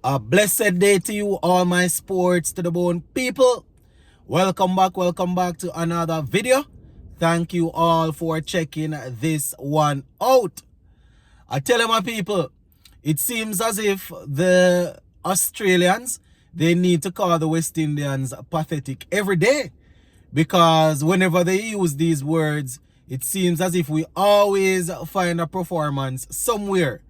A blessed day to you, all my sports to the bone people. Welcome back to another video. Thank you all for checking this one out. I tell you, my people, it seems as if the Australians, they need to call the West Indians pathetic every day, because whenever they use these words, it seems as if we always find a performance somewhere.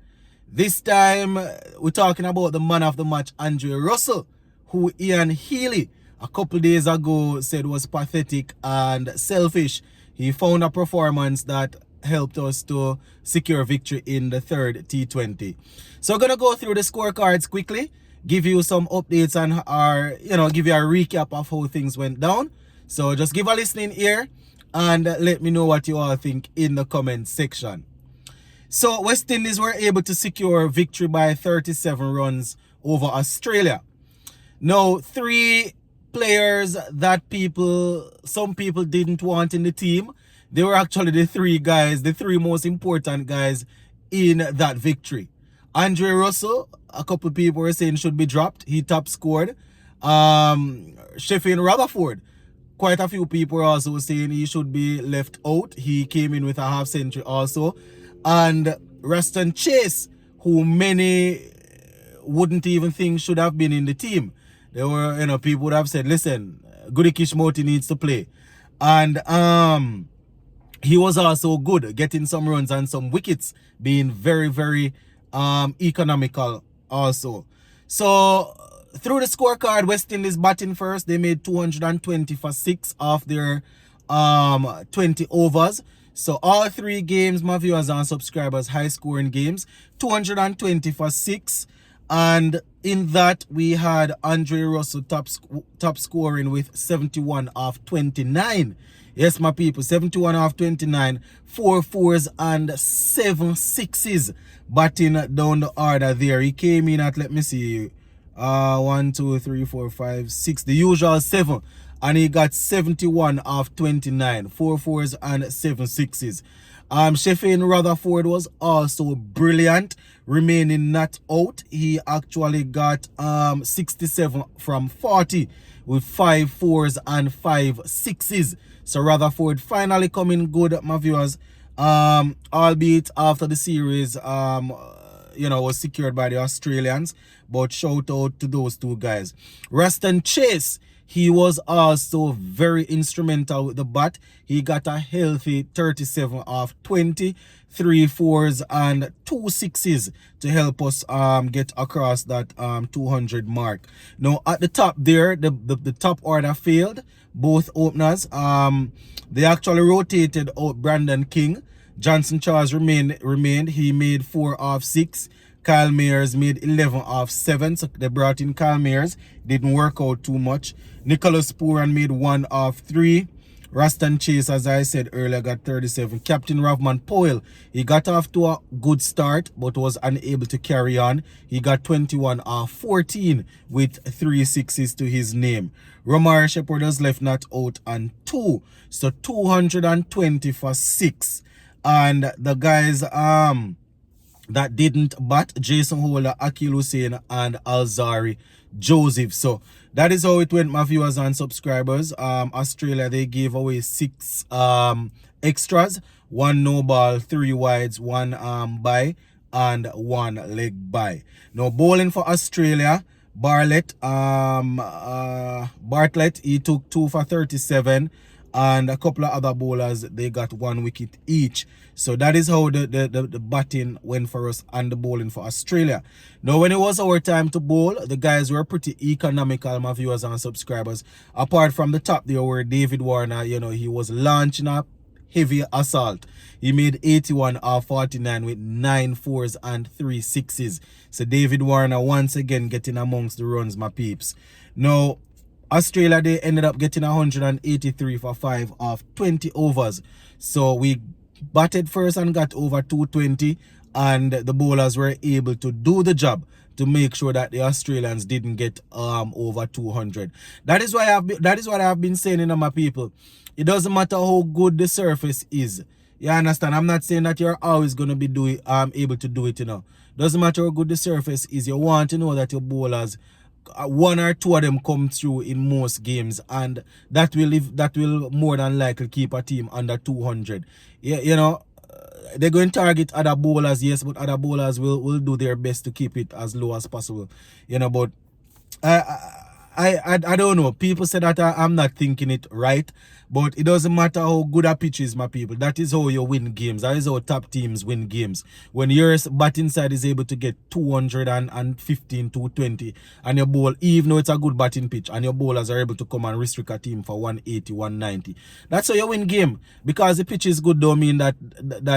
This time, we're talking about the man of the match, Andre Russell, who Ian Healy a couple days ago said was pathetic and selfish. He found a performance that helped us to secure victory in the third T20. So I'm going to go through the scorecards quickly, give you some updates on give you a recap of how things went down. So just give a listening ear and let me know what you all think in the comment section. So West Indies were able to secure victory by 37 runs over Australia. Now, three players that some people didn't want in the team, they were actually the three most important guys in that victory. Andre Russell, a couple people were saying should be dropped. He top scored. Sheffield Rutherford, quite a few people were also saying he should be left out. He came in with a half century also. And Raston Chase, who many wouldn't even think should have been in the team. There were, people would have said, listen, Goody Kishmoti needs to play. And he was also good, getting some runs and some wickets, being very, very economical also. So through the scorecard, West Indies batting first. They made 220 for 6 off their 20 overs. So all three games, my viewers and subscribers, high scoring games, 220 for 6. And in that, we had Andre Russell top scoring with 71 off 29. Yes, my people, 71 off 29, 4 fours and 7 sixes batting down the order there. He came in at, let me see, 1, 2, 3, 4, 5, 6, the usual 7. And he got 71 off 29, 4 fours and 7 sixes. Sheffield Rutherford was also brilliant, remaining not out. He actually got 67 from 40 with 5 fours and 5 sixes. So Rutherford finally coming good, my viewers. Albeit after the series was secured by the Australians. But shout out to those two guys. Raston Chase, he was also very instrumental with the bat. He got a healthy 37 off 20, 3 fours and 2 sixes to help us get across that 200 mark. Now at the top there, the top order failed. Both openers, they actually rotated out Brandon King. Johnson Charles remained. He made 4 off 6. Kyle Mayers made 11 off 7, so they brought in Kyle Mayers. Didn't work out too much. Nicholas Pooran made 1 off 3. Raston Chase, as I said earlier, got 37. Captain Ravman Powell, he got off to a good start, but was unable to carry on. He got 21 off 14 with 3 sixes to his name. Romar Shepherd was left not out on 2. So 220 for 6. And the guys that didn't bat, Jason Holder, Akil Hussain and Alzari Joseph. So that is how it went, my viewers and subscribers. Australia, they gave away 6 extras, 1 no ball, 3 wides, 1 bye and 1 leg bye. Now bowling for Australia, Bartlett, he took 2 for 37. And a couple of other bowlers, they got 1 wicket each. So that is how the batting went for us and the bowling for Australia. Now, when it was our time to bowl, the guys were pretty economical, my viewers and subscribers. Apart from the top there where David Warner, he was launching up heavy assault. He made 81 off 49 with 9 fours and 3 sixes. So David Warner once again getting amongst the runs, my peeps. Now, Australia, they ended up getting 183 for 5 off 20 overs. So we batted first and got over 220, and the bowlers were able to do the job to make sure that the Australians didn't get over 200. That is what I have been saying, my people. It doesn't matter how good the surface is. You understand? I'm not saying that you're always going to be able to do it, Doesn't matter how good the surface is. You want to know that your bowlers, one or two of them come through in most games, and that will more than likely keep a team under 200. Yeah, they're going to target other bowlers, yes, but other bowlers will do their best to keep it as low as possible. But I don't know. People say that I'm not thinking it right, but it doesn't matter how good a pitch is, my people. That is how you win games. That is how top teams win games. When your batting side is able to get 215, 220, and your bowl, even though it's a good batting pitch, and your bowlers are able to come and restrict a team for 180, 190. That's how you win game. Because the pitch is good don't mean that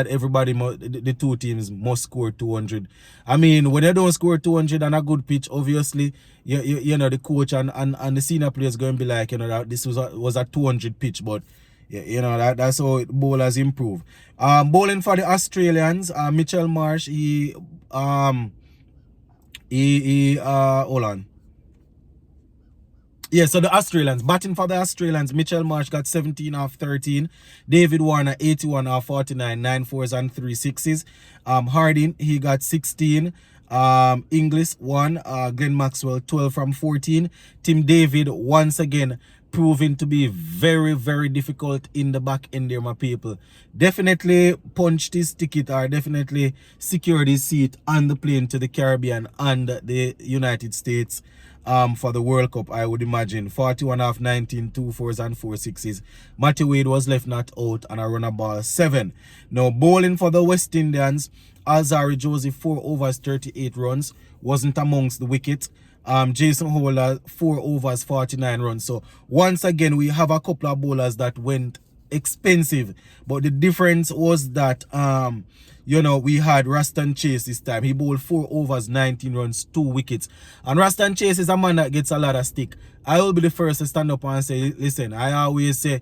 everybody, the two teams must score 200. I mean, when they don't score 200 on a good pitch, obviously, the coach and the senior players going to be like, that this was a 200 pitch, but that's how bowlers improve. Bowling for the Australians, Mitchell Marsh, he hold on. Yeah, so the Australians, batting for the Australians, Mitchell Marsh got 17 off 13. David Warner, 81 off 49, 9 fours and 3 sixes. Harding, he got 16. Inglis, 1. Glenn Maxwell, 12 from 14. Tim David, once again, proving to be very, very difficult in the back end there, my people. Definitely punched his ticket, or definitely secured his seat on the plane to the Caribbean and the United States for the World Cup, I would imagine. 41 off 19, 2 fours and 4 sixes. Matthew Wade was left not out and a runner ball 7. Now, bowling for the West Indians, Alzari Joseph, 4 overs, 38 runs. Wasn't amongst the wickets. Jason Holder, 4 overs, 49 runs. So, once again, we have a couple of bowlers that went expensive. But the difference was that, we had Raston Chase this time. He bowled 4 overs, 19 runs, 2 wickets. And Raston Chase is a man that gets a lot of stick. I will be the first to stand up and say, listen, I always say,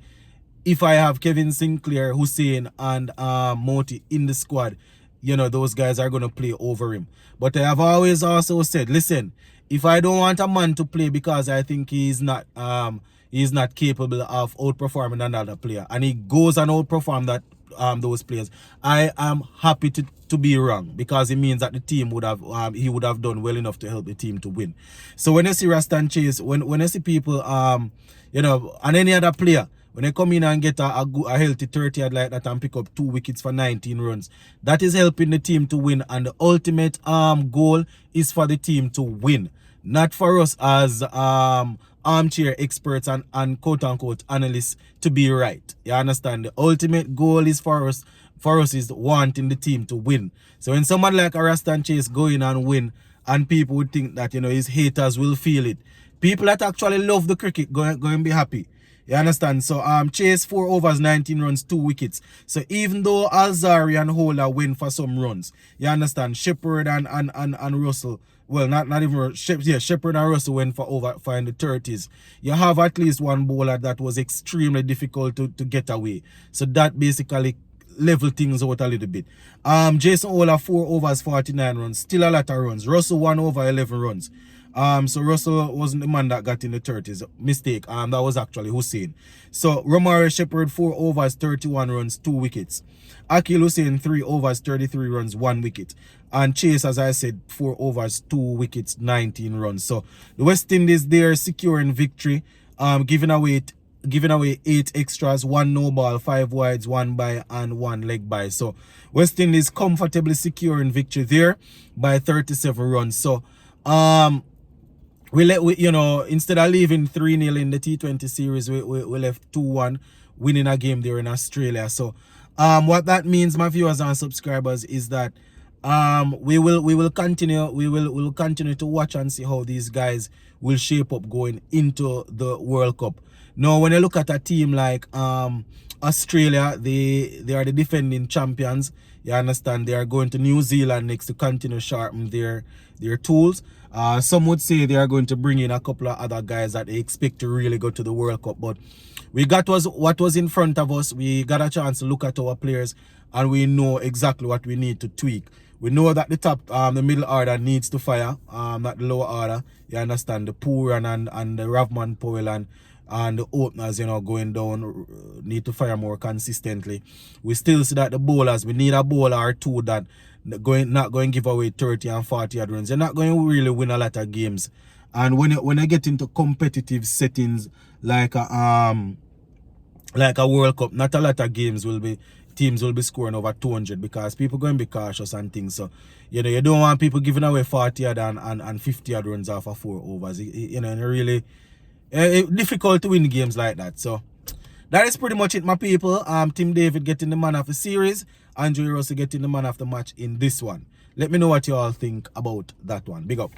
if I have Kevin Sinclair, Hussein, and Moti in the squad, those guys are going to play over him. But I have always also said, listen, if I don't want a man to play because I think he's not capable of outperforming another player, and he goes and outperform those players, I am happy to be wrong, because it means that the team would have he would have done well enough to help the team to win. So when you see Raston Chase, when I see people and any other player, when they come in and get a healthy 30 like that and pick up 2 wickets for 19 runs, that is helping the team to win. And the ultimate goal is for the team to win, not for us as armchair experts and quote-unquote analysts to be right. You understand? The ultimate goal is for us is wanting the team to win. So when someone like Raston Chase go in and win, and people would think that, his haters will feel it, people that actually love the cricket going to be happy. You understand? So Chase 4 overs, 19 runs, 2 wickets. So even though Alzari and Holder win for some runs, you understand, Shepherd and Russell, well, not even Shepherd and Russell went for in the 30s. You have at least one bowler that was extremely difficult to get away. So that basically level things out a little bit. Jason Holder 4 overs, 49 runs, still a lot of runs. Russell 1 over, 11 runs. So Russell wasn't the man that got in the 30s. Mistake. That was actually Hussein. So Romare Shepherd 4 overs, 31 runs, 2 wickets. Akil Hussein 3 overs, 33 runs, 1 wicket. And Chase, as I said, 4 overs, 2 wickets, 19 runs. So the West Indies there securing victory, giving away 8 extras, 1 no ball, 5 wides, 1 bye, and 1 leg bye. So West Indies comfortably securing victory there by 37 runs. So instead of leaving 3-0 in the T20 series, we left 2-1, winning a game there in Australia. So what that means, my viewers and subscribers, is that we will continue to watch and see how these guys will shape up going into the World Cup. Now, when you look at a team like Australia, they are the defending champions. You understand? They are going to New Zealand next to continue sharpen their tools. Some would say they are going to bring in a couple of other guys that they expect to really go to the World Cup. But we got what was in front of us. We got a chance to look at our players, and we know exactly what we need to tweak. We know that the middle order needs to fire, not the lower order. You understand? The Pooran and the Ravman Powell and and the openers, going down, need to fire more consistently. We still see that the bowlers, we need a bowler or two that not going to give away 30 and 40 yard runs. You're not going to really win a lot of games. And when you get into competitive settings like a World Cup, not a lot of teams will be scoring over 200 because people going to be cautious and things. So, you don't want people giving away 40 yard and 50 yard runs off of 4 overs. Really difficult to win games like that. So, that is pretty much it, my people. Tim David getting the man of the series. Andre Russell getting the man of the match in this one. Let me know what you all think about that one. Big up.